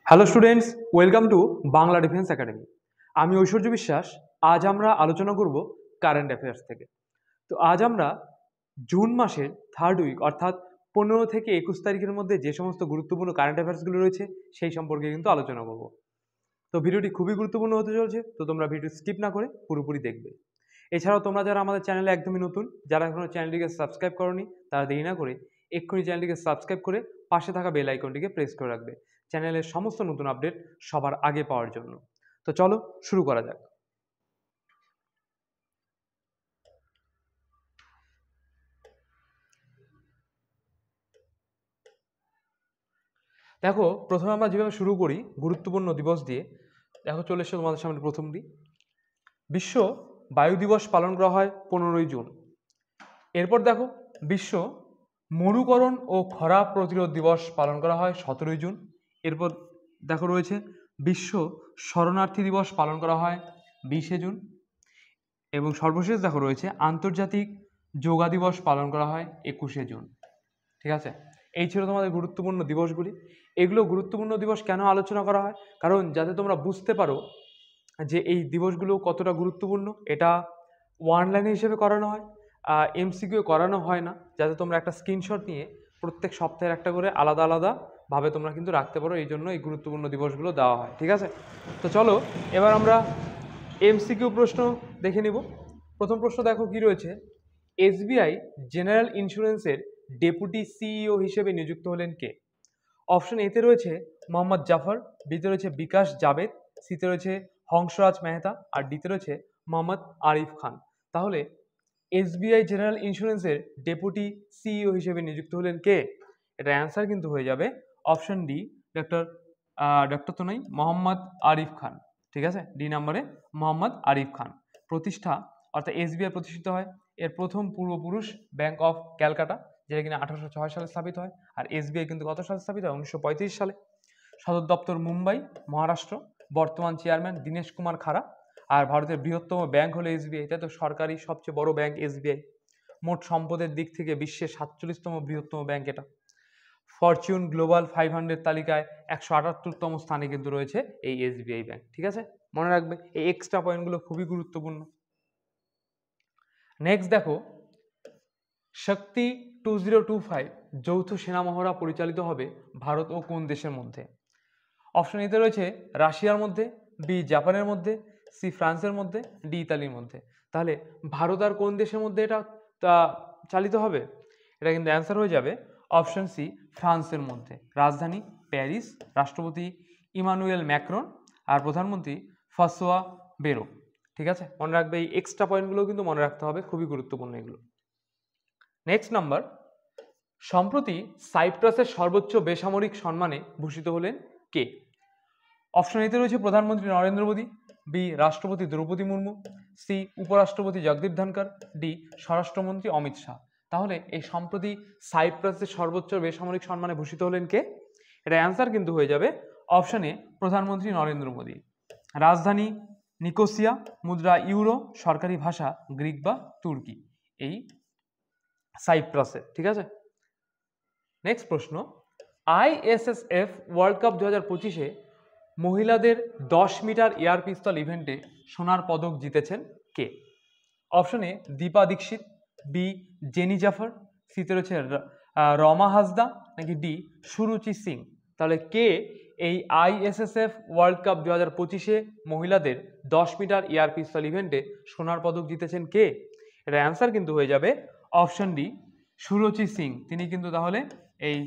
Hello students, welcome to Bangla defence academy. আমি ঐশ্বর্য বিশ্বাস। আজ আমরা আলোচনা করব কারেন্ট অ্যাফেয়ার্স থেকে। তো আজ আমরা জুন মাসের থার্ড উইক অর্থাৎ 15 থেকে 21 তারিখের মধ্যে যে সমস্ত গুরুত্বপূর্ণ কারেন্ট অ্যাফেয়ার্সগুলো রয়েছে সেই সম্পর্কে কিন্তু আলোচনা করব। তো ভিডিওটি খুবই গুরুত্বপূর্ণ হতে চলেছে, তো তোমরা ভিডিও স্কিপ না করে পুরোপুরি দেখবে। এছাড়াও তোমরা যারা আমাদের চ্যানেলে একদমই নতুন, যারা এখনো চ্যানেলটিকে সাবস্ক্রাইব করোনি, তারা দেরি না করে এক্ষুনি চ্যানেলটিকে সাবস্ক্রাইব করে পাশে থাকা বেল আইকনটিকে প্রেস করে রাখবে চ্যানেলের সমস্ত নতুন আপডেট সবার আগে পাওয়ার জন্য। তো চলো শুরু করা যাক। দেখো, প্রথমে আমরা যেভাবে শুরু করি গুরুত্বপূর্ণ দিবস দিয়ে। দেখো, চলে এসেছে তোমাদের সামনে প্রথমটি। বিশ্ব বায়ু দিবস পালন করা হয় 15ই জুন। এরপর দেখো, বিশ্ব মরুকরণ ও খরা প্রতিরোধ দিবস পালন করা হয় 17ই জুন। এরপর দেখো রয়েছে বিশ্ব শরণার্থী দিবস পালন করা হয় 20শে জুন। এবং সর্বশেষ দেখো রয়েছে আন্তর্জাতিক যোগা দিবস পালন করা হয় 21শে জুন। ঠিক আছে, এই ছিল তোমাদের গুরুত্বপূর্ণ দিবসগুলি। এগুলো গুরুত্বপূর্ণ দিবস কেন আলোচনা করা হয়? কারণ যাতে তোমরা বুঝতে পারো যে এই দিবসগুলো কতটা গুরুত্বপূর্ণ। এটা ওয়ান লাইনে হিসেবে করানো হয়, এমসিকিউ করানো হয় না, যাতে তোমরা একটা স্ক্রিনশট নিয়ে প্রত্যেক সপ্তাহের একটা করে আলাদা আলাদা ভাবে তোমরা কিন্তু রাখতে পারো। এই জন্য এই গুরুত্বপূর্ণ দিবসগুলো দেওয়া হয়। ঠিক আছে, তো চলো এবার আমরা এমসিকিউ প্রশ্ন দেখে নিব। প্রথম প্রশ্ন দেখো কি রয়েছে। এসবিআই জেনারেল ইন্স্যুরেন্সের ডেপুটি সিইও হিসেবে নিযুক্ত হলেন কে? অপশন এতে রয়েছে মোহাম্মদ জাফর, বিতে রয়েছে বিকাশ জাভেদ, সিতে রয়েছে হংসরাজ মেহতা, আর ডিতে রয়েছে মোহাম্মদ আরিফ খান। তাহলে এসবিআই জেনারেল ইন্স্যুরেন্সের ডেপুটি সিইও হিসেবে নিযুক্ত হলেন কে? এটা অ্যান্সার কিন্তু হয়ে যাবে অপশন ডি, ডক্টর ডক্টর তো নয়, মোহাম্মদ আরিফ খান। ঠিক আছে, ডি নাম্বারে মোহাম্মদ আরিফ খান। প্রতিষ্ঠা অর্থাৎ এসবিআই প্রতিষ্ঠিত হয় এর প্রথম পূর্বপুরুষ ব্যাংক অফ ক্যালকাটা, যেটা কিনা 1806 সালে স্থাপিত হয়। আর এসবিআই কিন্তু কত সালে স্থাপিত হয়? 1935 সালে। সদর দপ্তর মুম্বাই, মহারাষ্ট্র। বর্তমান চেয়ারম্যান দীনেশ কুমার খাড়া। আর ভারতের বৃহত্তম ব্যাংক হলো এসবিআই। এটা তো সরকারি সবচেয়ে বড় ব্যাংক এসবিআই। মোট সম্পদের দিক থেকে বিশ্বের 47তম বৃহত্তম ব্যাংক এটা। ফরচুন গ্লোবাল 500 তালিকায় 178তম স্থানে কিন্তু রয়েছে এই এসবিআই ব্যাংক। ঠিক আছে, মনে রাখবে এই এক্সট্রা পয়েন্টগুলো খুবই গুরুত্বপূর্ণ। নেক্সট দেখো, শক্তি 2025 যৌথ সেনা মহড়া পরিচালিত হবে ভারত ও কোন দেশের মধ্যে? অপশন এতে রয়েছে রাশিয়ার মধ্যে, বি জাপানের মধ্যে, সি ফ্রান্সের মধ্যে, ডি ইতালির মধ্যে। তাহলে ভারত আর কোন দেশের মধ্যে এটা চালিত হবে? এটা কিন্তু অ্যান্সার হয়ে যাবে অপশন সি, ফ্রান্সের মধ্যে। রাজধানী প্যারিস, রাষ্ট্রপতি ইমানুয়েল ম্যাক্রন, আর প্রধানমন্ত্রী ফ্রাঁসোয়া বেরো। ঠিক আছে, মনে রাখবে এই এক্সট্রা পয়েন্টগুলো কিন্তু মনে রাখতে হবে, খুবই গুরুত্বপূর্ণ এগুলো। নেক্সট নাম্বার, সম্প্রতি সাইপ্রাসের সর্বোচ্চ বেসামরিক সম্মানে ভূষিত হলেন কে? অপশন এতে রয়েছে প্রধানমন্ত্রী নরেন্দ্র মোদী, বি রাষ্ট্রপতি দ্রৌপদী মুর্মু, সি উপরাষ্ট্রপতি জগদীপ ধনকর, ডি স্বরাষ্ট্রমন্ত্রী অমিত শাহ। তাহলে এই সম্প্রতি সাইপ্রাসের সর্বোচ্চ বেসামরিক সম্মানে ভূষিত হলেন কে? এটা অ্যান্সার কিন্তু হয়ে যাবে অপশনে প্রধানমন্ত্রী নরেন্দ্র মোদী। রাজধানী নিকোসিয়া, মুদ্রা ইউরো, সরকারি ভাষা গ্রিক বা তুর্কি এই সাইপ্রাসে। ঠিক আছে, নেক্সট প্রশ্ন, আইএসএসএফ ওয়ার্ল্ড কাপ 2025-এ মহিলাদের 10 মিটার এয়ার পিস্তল ইভেন্টে সোনার পদক জিতেছেন কে? অপশনে দীপা দীক্ষিত, বি জেনি জাফর, সিতে রয়েছে রমা হাসদা, নাকি ডি সুরুচি সিং। তাহলে কে এই আইএসএসএফ ওয়ার্ল্ড কাপ 2025-এ মহিলাদের 10 মিটার এয়ার পিস্তল ইভেন্টে সোনার পদক জিতেছেন কে? এটা অ্যান্সার কিন্তু হয়ে যাবে অপশন ডি, সুরুচি সিং। তিনি কিন্তু তাহলে এই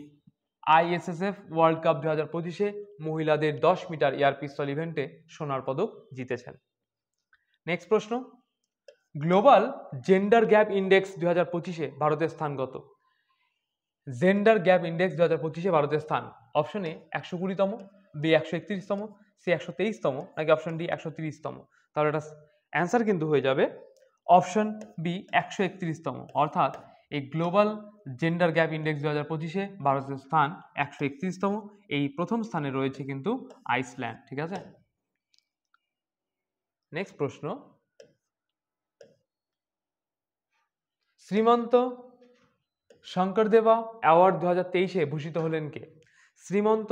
আইএসএসএফ ওয়ার্ল্ড কাপ 2025-এ মহিলাদের 10 মিটার এয়ার পিস্তল ইভেন্টে সোনার পদক জিতেছেন। নেক্সট প্রশ্ন, গ্লোবাল জেন্ডার গ্যাপ ইন্ডেক্স 2025-এ ভারতের স্থান কত? জেন্ডার গ্যাপ ইন্ডেক্স 2025-এ ভারতের স্থান অপশন এ 120তম, বি 131তম, সি 123তম, নাকি অপশন ডি 130তম। তাহলে এটা অ্যান্সার কিন্তু হয়ে যাবে অপশন বি 131তম। অর্থাৎ এই গ্লোবাল জেন্ডার গ্যাপ ইন্ডেক্স 2025-এ ভারতের স্থান 131তম। এই প্রথম স্থানে রয়েছে কিন্তু আইসল্যান্ড। ঠিক আছে, নেক্সট প্রশ্ন, শ্রীমন্ত শঙ্করদেবা অ্যাওয়ার্ড 2023-এ ভূষিত হলেন কে? শ্রীমন্ত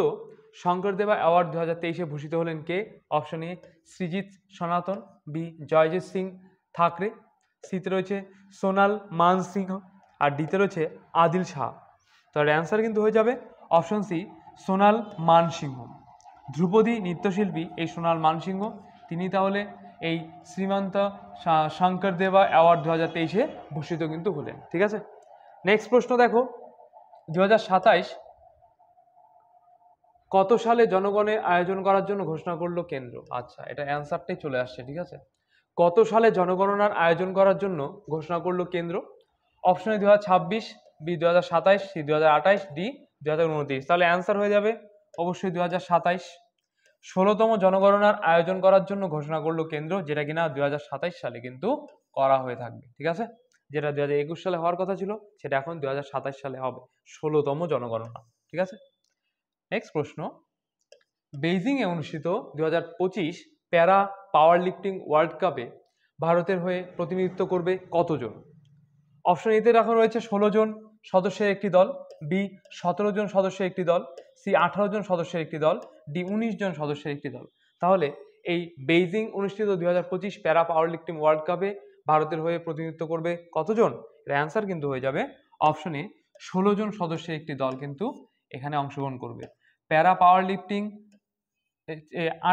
শঙ্করদেবা অ্যাওয়ার্ড 2023-এ ভূষিত হলেন কে? অপশন এ সৃজিত সনাতন, বি জয়জিৎ সিং ঠাকরে, সিতে রয়েছে সোনাল মানসিংহ, আর ডিতে রয়েছে আদিল শাহ। তার অ্যান্সার কিন্তু হয়ে যাবে অপশন সি সোনাল মানসিংহ। ধ্রুপদী নৃত্যশিল্পী এই সোনাল মানসিংহ, তিনি তাহলে এই শ্রীমন্ত শঙ্করদেবা অ্যাওয়ার্ড 2023-এ ভূষিত কিন্তু হলেন। ঠিক আছে, নেক্সট প্রশ্ন দেখো, 2027 কত সালে জনগণের আয়োজন করার জন্য ঘোষণা করলো কেন্দ্র? আচ্ছা, এটা অ্যান্সারটাই চলে আসছে। ঠিক আছে, কত সালে জনগণনার আয়োজন করার জন্য ঘোষণা করলো কেন্দ্র? Option A 2026, B 2027, C 2028, D 2029। তাহলে অ্যান্সার হয়ে যাবে অবশ্যই 2027। 16তম জনগণনার আয়োজন করার জন্য ঘোষণা করলো কেন্দ্র, যেটা কিনা 2027 সালে কিন্তু করা হয়ে থাকবে। ঠিক আছে, যেটা 2021 সালে হওয়ার কথা ছিল সেটা এখন 2027 সালে হবে 16তম জনগণনা। ঠিক আছে, নেক্সট প্রশ্ন, বেইজিংয়ে অনুষ্ঠিত 2025 প্যারা পাওয়ার লিফটিং ওয়ার্ল্ড কাপে ভারতের হয়ে প্রতিনিধিত্ব করবে কতজন? অপশন এতে রাখা রয়েছে 16 জন সদস্যের একটি দল, বি 17 জন সদস্যের একটি দল, সি 18 জন সদস্যের একটি দল, ডি 19 জন সদস্যের একটি দল। তাহলে এই বেইজিং অনুষ্ঠিত 2025 প্যারা পাওয়ার লিফটিং ওয়ার্ল্ড কাপে ভারতের হয়ে প্রতিনিধিত্ব করবে কতজন? এর অ্যান্সার কিন্তু হয়ে যাবে অপশনে 16 জন সদস্যের একটি দল কিন্তু এখানে অংশগ্রহণ করবে। প্যারা পাওয়ার লিফটিং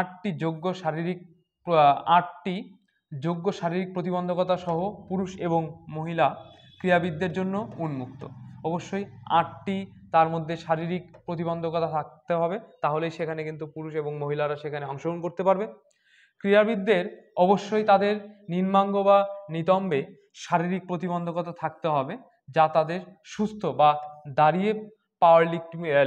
8টি যোগ্য শারীরিক প্রতিবন্ধকতা সহ পুরুষ এবং মহিলা ক্রীড়াবিদদের জন্য উন্মুক্ত। অবশ্যই 8টি তার মধ্যে শারীরিক প্রতিবন্ধকতা থাকতে হবে, তাহলেই সেখানে কিন্তু পুরুষ এবং মহিলারা সেখানে অংশগ্রহণ করতে পারবে। ক্রীড়াবিদদের অবশ্যই তাদের নিম্নাঙ্গ বা নিতম্বে শারীরিক প্রতিবন্ধকতা থাকতে হবে, যা তাদের সুস্থ বা দাঁড়িয়ে পাওয়ার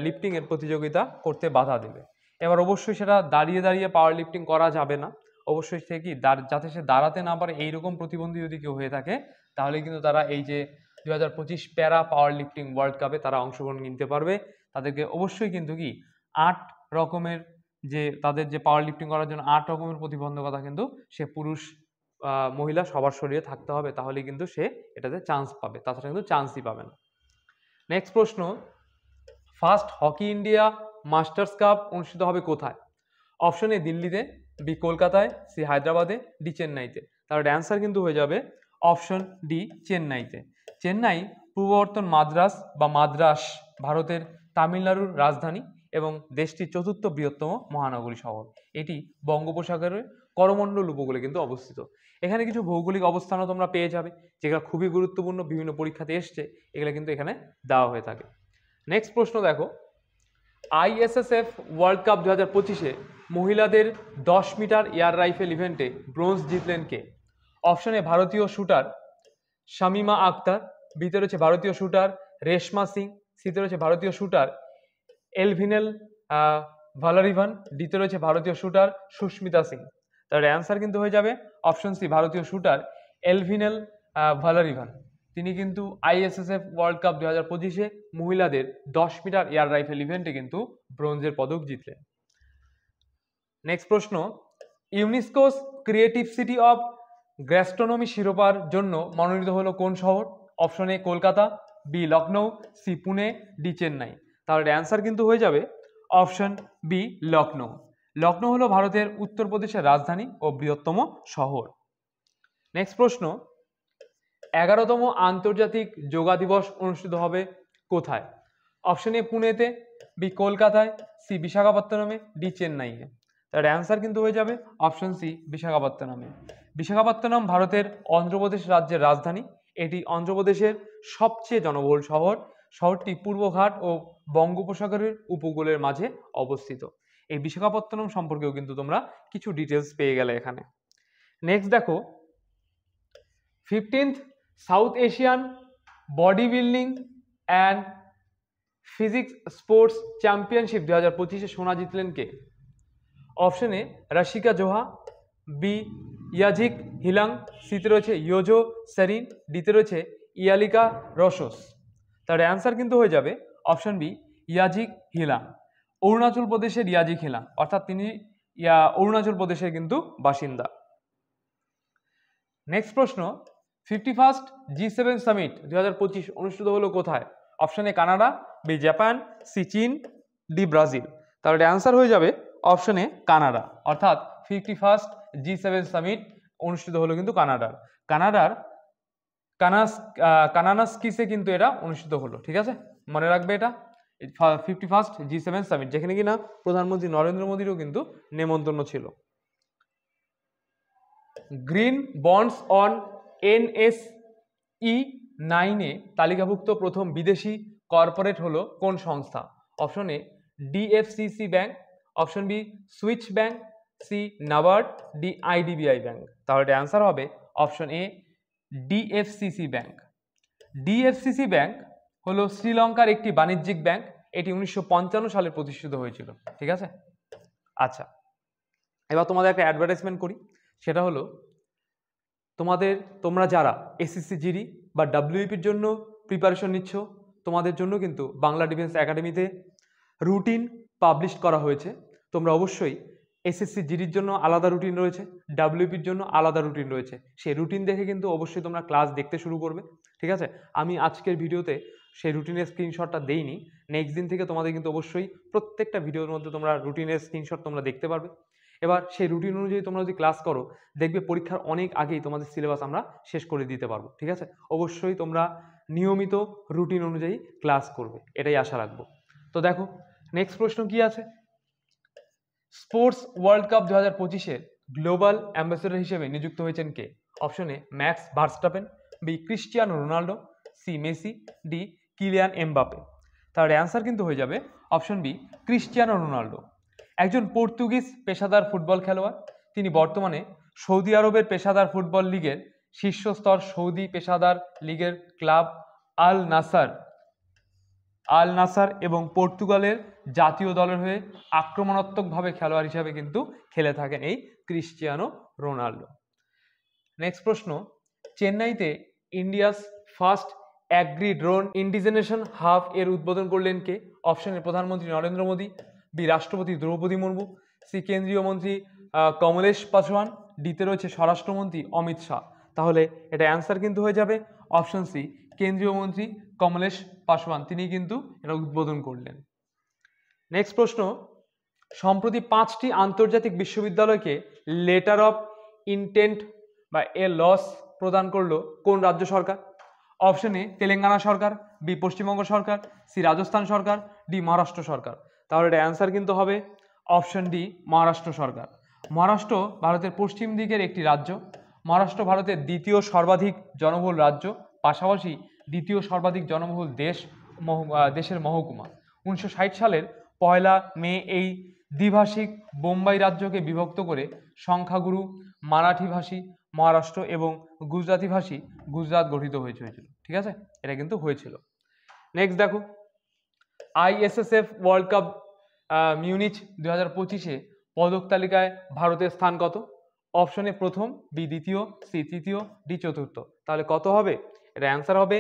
লিফটিংয়ের প্রতিযোগিতা করতে বাধা দেবে। এবার অবশ্যই সেটা দাঁড়িয়ে দাঁড়িয়ে পাওয়ার লিফটিং করা যাবে না, অবশ্যই সে কি যাতে সে দাঁড়াতে না পারে এইরকম প্রতিবন্ধী যদি কেউ হয়ে থাকে, তাহলে কিন্তু তারা এই যে 2025 প্যারা পাওয়ার লিফটিং ওয়ার্ল্ড কাপে তারা অংশগ্রহণ নিতে পারবে। তাদেরকে অবশ্যই কিন্তু কি 8 রকমের যে তাদের যে পাওয়ার লিফটিং করার জন্য 8 রকমের প্রতিবন্ধকতা কিন্তু সে পুরুষ মহিলা সবার শরীরে থাকতে হবে, তাহলে কিন্তু সে এটাতে চান্স পাবে, তাছাড়া কিন্তু চান্সই পাবে না। নেক্সট প্রশ্ন, first hockey India masters cup অনুষ্ঠিত হবে কোথায়? অপশন এ দিল্লিতে, বি কলকাতায়, সি হায়দ্রাবাদে, ডি চেন্নাইতে। তার অ্যান্সার কিন্তু হয়ে যাবে অপশন ডি চেন্নাইতে। চেন্নাই পূর্ববর্তন মাদ্রাস ভারতের তামিলনাড়ুর রাজধানী এবং দেশটির 4র্থ বৃহত্তম মহানগরী শহর। এটি বঙ্গোপসাগরের করমণ্ডল উপকূলে কিন্তু অবস্থিত। এখানে কিছু ভৌগোলিক অবস্থানও তোমরা পেয়ে যাবে, যেগুলো খুবই গুরুত্বপূর্ণ, বিভিন্ন পরীক্ষাতে এসছে, এগুলো কিন্তু এখানে দেওয়া হয়ে থাকে। নেক্সট প্রশ্ন দেখো, আইএসএসএফ ওয়ার্ল্ড কাপ 2025-এ মহিলাদের 10 মিটার এয়ার রাইফেল ইভেন্টে ব্রোঞ্জ জিতলেন কে? অপশন এ ভারতীয় শুটার শামিমা আক্তার, বিতে রয়েছে ভারতীয় শুটার রেশমা সিং, সিতে রয়েছে ভারতীয় শুটার এলভিনেল ভালারিভান, ডিতে রয়েছে ভারতীয় শুটার সুস্মিতা সিং। তার অ্যান্সার কিন্তু হয়ে যাবে অপশন সি ভারতীয় শুটার এলভিনেল ভালারিভান। তিনি কিন্তু আইএসএসএফ ওয়ার্ল্ড কাপ 2025-এ মহিলাদের 10 মিটার এয়ার রাইফেল ইভেন্টে কিন্তু ব্রোঞ্জের পদক জিতলেন। নেক্সট প্রশ্ন, UNESCO's creative city of gastronomy শিরোপার জন্য মনোনীত হলো কোন শহর? Option A Kolkata, B Lucknow, C Pune, D Chennai. তাহলে অ্যান্সার কিন্তু হয়ে যাবে অপশন বি লখনৌ। লখনৌ হলো ভারতের উত্তরপ্রদেশের রাজধানী ও বৃহত্তম শহর। নেক্সট প্রশ্ন, 11তম আন্তর্জাতিক যোগা দিবস অনুষ্ঠিত হবে কোথায়? অপশন এ পুনেতে, বি কলকাতায়, সি বিশাখাপত্তনমে, ডি চেন্নাইয়ে। তার অ্যান্সার কিন্তু হয়ে যাবে অপশন সি বিশাখাপত্তনমে। বিশাখাপত্তনম ভারতের অন্ধ্রপ্রদেশ রাজ্যের রাজধানী। এটি অন্ধ্রপ্রদেশের সবচেয়ে জনবহুল শহর। শহরটি পূর্বঘাট ও বঙ্গোপসাগরের উপকূলের মাঝে অবস্থিত। এই বিশাখাপত্তনম সম্পর্কেও কিন্তু তোমরা কিছু ডিটেলস পেয়ে গেলে এখানে। নেক্সট দেখো, 15th south Asian body building and physics sports championship 2025-এ সোনা জিতলেন কে? Option A Rashika Joha, B Yajik Hilang, সিতে রয়েছে ইয়োজো সেরিন, ডিতে রয়েছে ইয়ালিকা রসোস। তার অ্যান্সার কিন্তু হয়ে যাবে অপশন বি ইয়াজিক হিলাং। অরুণাচল প্রদেশের ইয়াজিক হিলাং, অর্থাৎ তিনি অরুণাচল প্রদেশের কিন্তু বাসিন্দা। নেক্সট প্রশ্ন, 51st G7 সামিট 2025 অনুষ্ঠিত হলো কোথায়? Option A Canada, B Japan, C চীন, ডি ব্রাজিল। তাহলে অ্যান্সার হয়ে যাবে অপশন এ কানাডা। অর্থাৎ 51st G7 সামিট অনুষ্ঠিত হলো কিন্তু কানাডার কানানাস্কিসে কিন্তু এটা অনুষ্ঠিত হলো। ঠিক আছে, মনে রাখবে এটা 51st G7 সামিট, যেখানে কিনা প্রধানমন্ত্রী নরেন্দ্র মোদীরও কিন্তু নেমন্তন্ন ছিল। গ্রিন বন্ডস অন NSE 9 এ তালিকাভুক্ত প্রথম বিদেশি কর্পোরেট হলো কোন সংস্থা? Option A DFCC bank, option B Swiss bank, C NABARD, D IDBI bank. তাহলে অ্যান্সার হবে option A DFCC bank. DFCC bank হলো শ্রীলঙ্কার একটি বাণিজ্যিক ব্যাংক। এটি 1955 সালে প্রতিষ্ঠিত হয়েছিল। ঠিক আছে, আচ্ছা এবার তোমাদের একটা অ্যাডভার্টাইজমেন্ট করি। সেটা হলো তোমরা যারা SSC জিডি বা WEPর জন্য প্রিপারেশন নিচ্ছ, তোমাদের জন্য কিন্তু বাংলা ডিফেন্স একাডেমিতে রুটিন পাবলিশ করা হয়েছে। তোমরা অবশ্যই SSC জিডির জন্য আলাদা রুটিন রয়েছে, WEPর জন্য আলাদা রুটিন রয়েছে। সেই রুটিন দেখে কিন্তু অবশ্যই তোমরা ক্লাস দেখতে শুরু করবে। ঠিক আছে, আমি আজকের ভিডিওতে সেই রুটিনের স্ক্রিনশটটা দেইনি। নেক্সট দিন থেকে তোমাদের কিন্তু অবশ্যই প্রত্যেকটা ভিডিওর মধ্যে তোমরা রুটিনের স্ক্রিনশট তোমরা দেখতে পারবে। এবার সেই রুটিন অনুযায়ী তোমরা যদি ক্লাস করো, দেখবে পরীক্ষার অনেক আগেই তোমাদের সিলেবাস আমরা শেষ করে দিতে পারবো। ঠিক আছে, অবশ্যই তোমরা নিয়মিত রুটিন অনুযায়ী ক্লাস করবে, এটাই আশা রাখবো। তো দেখো নেক্সট প্রশ্ন কি আছে। স্পোর্টস ওয়ার্ল্ড কাপ 2025-এর গ্লোবাল অ্যাম্বাসেডর হিসেবে নিযুক্ত হয়েছেন কে? Option A Max Verstappen, B Cristiano Ronaldo, C Messi, D Kylian Mbappe. তার অ্যান্সার কিন্তু হয়ে যাবে অপশন বি ক্রিস্টিয়ানো রোনাল্ডো। একজন পর্তুগিজ পেশাদার ফুটবল খেলোয়াড়। তিনি বর্তমানে সৌদি আরবের পেশাদার ফুটবল লিগের শীর্ষস্তর সৌদি পেশাদার লিগের ক্লাব আল নাসার এবং পর্তুগালের জাতীয় দলের হয়ে আক্রমণাত্মকভাবে খেলোয়াড় হিসাবে কিন্তু খেলে থাকেন এই ক্রিস্টিয়ানো রোনাল্ডো। নেক্সট প্রশ্ন, চেন্নাইতে India's first agri drone indigenisation hub এর উদ্বোধন করলেন কে? অপশনে প্রধানমন্ত্রী নরেন্দ্র মোদী, বি রাষ্ট্রপতি দ্রৌপদী মুর্মু, সি কেন্দ্রীয় মন্ত্রী কমলেশ পাসওয়ান, ডিতে রয়েছে স্বরাষ্ট্রমন্ত্রী অমিত শাহ। তাহলে এটা অ্যান্সার কিন্তু হয়ে যাবে অপশন সি কেন্দ্রীয় মন্ত্রী কমলেশ পাসওয়ান, তিনি কিন্তু এটা উদ্বোধন করলেন। নেক্সট প্রশ্ন, সম্প্রতি 5টি আন্তর্জাতিক বিশ্ববিদ্যালয়কে লেটার অফ ইন্টেন্ট বা লস প্রদান করলো কোন রাজ্য সরকার? অপশন এ তেলেঙ্গানা সরকার, বি পশ্চিমবঙ্গ সরকার, সি রাজস্থান সরকার, ডি মহারাষ্ট্র সরকার। তাহলে এটা অ্যান্সার কিন্তু হবে অপশন ডি মহারাষ্ট্র সরকার। মহারাষ্ট্র ভারতের পশ্চিম দিকের একটি রাজ্য। মহারাষ্ট্র ভারতের দ্বিতীয় সর্বাধিক জনবহুল রাজ্য, পাশাপাশি দ্বিতীয় সর্বাধিক জনবহুল দেশের মহকুমা। 1960 সালের 1 মে এই দ্বিভাষিক বোম্বাই রাজ্যকে বিভক্ত করে সংখ্যাগুরু মারাঠিভাষী মহারাষ্ট্র এবং গুজরাটিভাষী গুজরাট গঠিত হয়েছিল। ঠিক আছে, এটা কিন্তু হয়েছিল। নেক্সট দেখো, ISSF ওয়ার্ল্ড কাপ মিউনিচ 2025-এ পদক তালিকায় ভারতের স্থান কত? অপশনে প্রথম, বি দ্বিতীয়, সি তৃতীয়, ডি চতুর্থ। তাহলে কত হবে? এটা অ্যান্সার হবে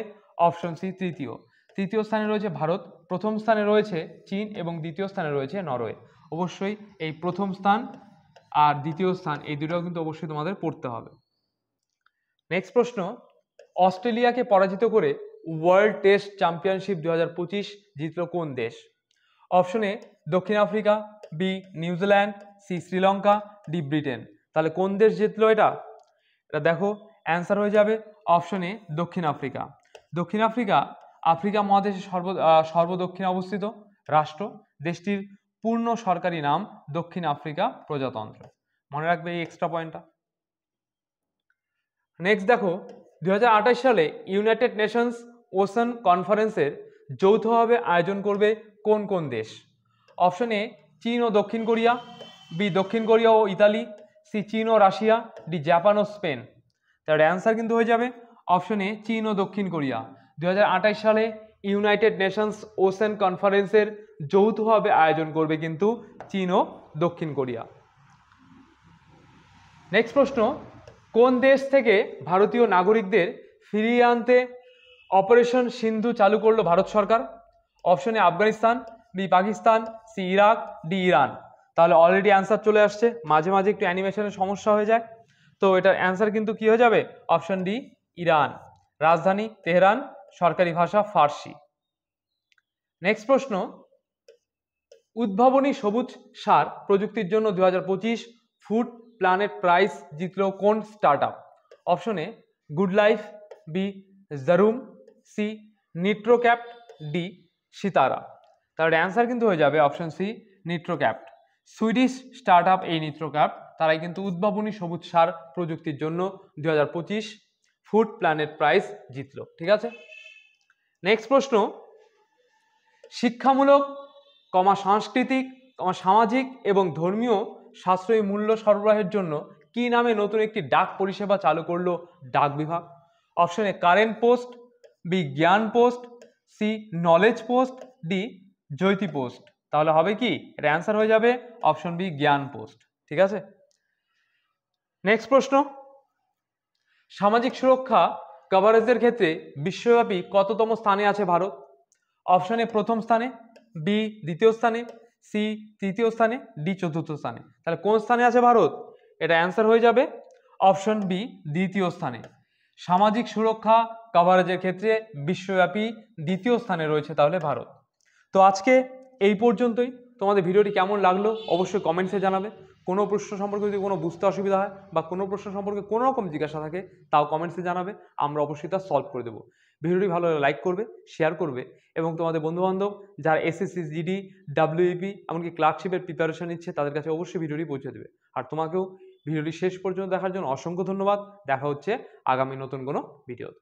অপশন সি তৃতীয়। তৃতীয় স্থানে রয়েছে ভারত, প্রথম স্থানে রয়েছে চীন এবং দ্বিতীয় স্থানে রয়েছে নরওয়ে। অবশ্যই এই প্রথম স্থান আর দ্বিতীয় স্থান এই দুটোও কিন্তু অবশ্যই তোমাদের পড়তে হবে। নেক্সট প্রশ্ন, অস্ট্রেলিয়াকে পরাজিত করে ওয়ার্ল্ড টেস্ট চ্যাম্পিয়নশিপ 2025 জিতল কোন দেশ? অপশন এ দক্ষিণ Africa, B New Zealand, C Sri Lanka, D Britain. তাহলে কোন দেশ জিতলো এটা দেখো অ্যান্সার হয়ে যাবে অপশন এ দক্ষিণ আফ্রিকা। দক্ষিণ আফ্রিকা আফ্রিকা মহাদেশের সর্বদক্ষিণে অবস্থিত রাষ্ট্র। দেশটির পূর্ণ সরকারি নাম দক্ষিণ আফ্রিকা প্রজাতন্ত্র। মনে রাখবে এই এক্সট্রা পয়েন্টটা। নেক্সট দেখো, 2028 সালে ইউনাইটেড নেশনস ওশান কনফারেন্সের যৌথভাবে আয়োজন করবে কোন কোন দেশ? অপশন এ চীন ও দক্ষিণ কোরিয়া, বি দক্ষিণ কোরিয়া ও ইতালি, সি চীন ও রাশিয়া, ডি জাপান ও স্পেন। তার অ্যান্সার কিন্তু হয়ে যাবে অপশন এ চীন ও দক্ষিণ কোরিয়া। 2028 সালে ইউনাইটেড নেশনস ওশান কনফারেন্সের যৌথভাবে আয়োজন করবে কিন্তু চীন ও দক্ষিণ কোরিয়া। নেক্সট প্রশ্ন, কোন দেশ থেকে ভারতীয় নাগরিকদের ফিরিয়ে আনতে অপারেশন সিন্ধু চালু করলো ভারত সরকার? Option A Afghanistan, B Pakistan, C Iraq, D Iran. তাহলে অলরেডি অ্যান্সার চলে আসছে, মাঝে মাঝে একটু অ্যানিমেশনের সমস্যা হয়ে যায়। তো এটার অ্যান্সার কিন্তু কি হয়ে যাবে অপশন ডি ইরান। রাজধানী তেহরান, সরকারি ভাষা ফার্সি। নেক্সট প্রশ্ন, উদ্ভাবনী সবুজ সার প্রযুক্তির জন্য 2025 ফুড প্ল্যানেট প্রাইজ জিতল কোন startup? Option A good life, B জারুম, সি নিট্রোক্যাপ্ট, ডি সিতারা। তার অ্যান্সার কিন্তু হয়ে যাবে option C Nitrocapt. Swedish startup এই নিট্রোক্যাপ্ট, তারাই কিন্তু উদ্ভাবনী সবুজ সার প্রযুক্তির জন্য 2025 ফুড প্ল্যানেট প্রাইজ জিতল। ঠিক আছে, নেক্সট প্রশ্ন, শিক্ষামূলক, সাংস্কৃতিক, সামাজিক এবং ধর্মীয় সাশ্রয়ী মূল্য সরবরাহের জন্য কি নামে নতুন একটি ডাক পরিষেবা চালু করলো ডাক বিভাগ? Option A current post, B Gyan post, C knowledge post, D Jyoti post. তাহলে হবে কি, এর অ্যান্সার হয়ে যাবে অপশন বি জ্ঞান পোস্ট। ঠিক আছে, নেক্সট প্রশ্ন, সামাজিক সুরক্ষা কভারেজের ক্ষেত্রে বিশ্বব্যাপী কততম স্থানে আছে ভারত? অপশন এ প্রথম স্থানে, বি দ্বিতীয় স্থানে, সি তৃতীয় স্থানে, ডি চতুর্থ স্থানে। তাহলে কোন স্থানে আছে ভারত? এটা অ্যান্সার হয়ে যাবে অপশন বি দ্বিতীয় স্থানে। সামাজিক সুরক্ষা কভারেজের ক্ষেত্রে বিশ্বব্যাপী দ্বিতীয় স্থানে রয়েছে তাহলে ভারত। তো আজকে এই পর্যন্তই। তোমাদের ভিডিওটি কেমন লাগলো অবশ্যই কমেন্টসে জানাবে। কোনো প্রশ্ন সম্পর্কে যদি কোনো বুঝতে অসুবিধা হয় বা কোনো প্রশ্ন সম্পর্কে কোনো রকম জিজ্ঞাসা থাকে তাও কমেন্টসে জানাবে, আমরা অবশ্যই তা সলভ করে দেবো। ভিডিওটি ভালো হলে লাইক করবে, শেয়ার করবে এবং তোমাদের বন্ধুবান্ধব যারা এসএসসি, জিডি, ডাব্লিউপি এমনকি ক্লার্কশিপের প্রিপারেশন নিচ্ছে তাদের কাছে অবশ্যই ভিডিওটি পৌঁছে দেবে। আর তোমাকেও ভিডিওটি শেষ পর্যন্ত দেখার জন্য অসংখ্য ধন্যবাদ। দেখা হচ্ছে আগামী নতুন কোনো ভিডিওতে।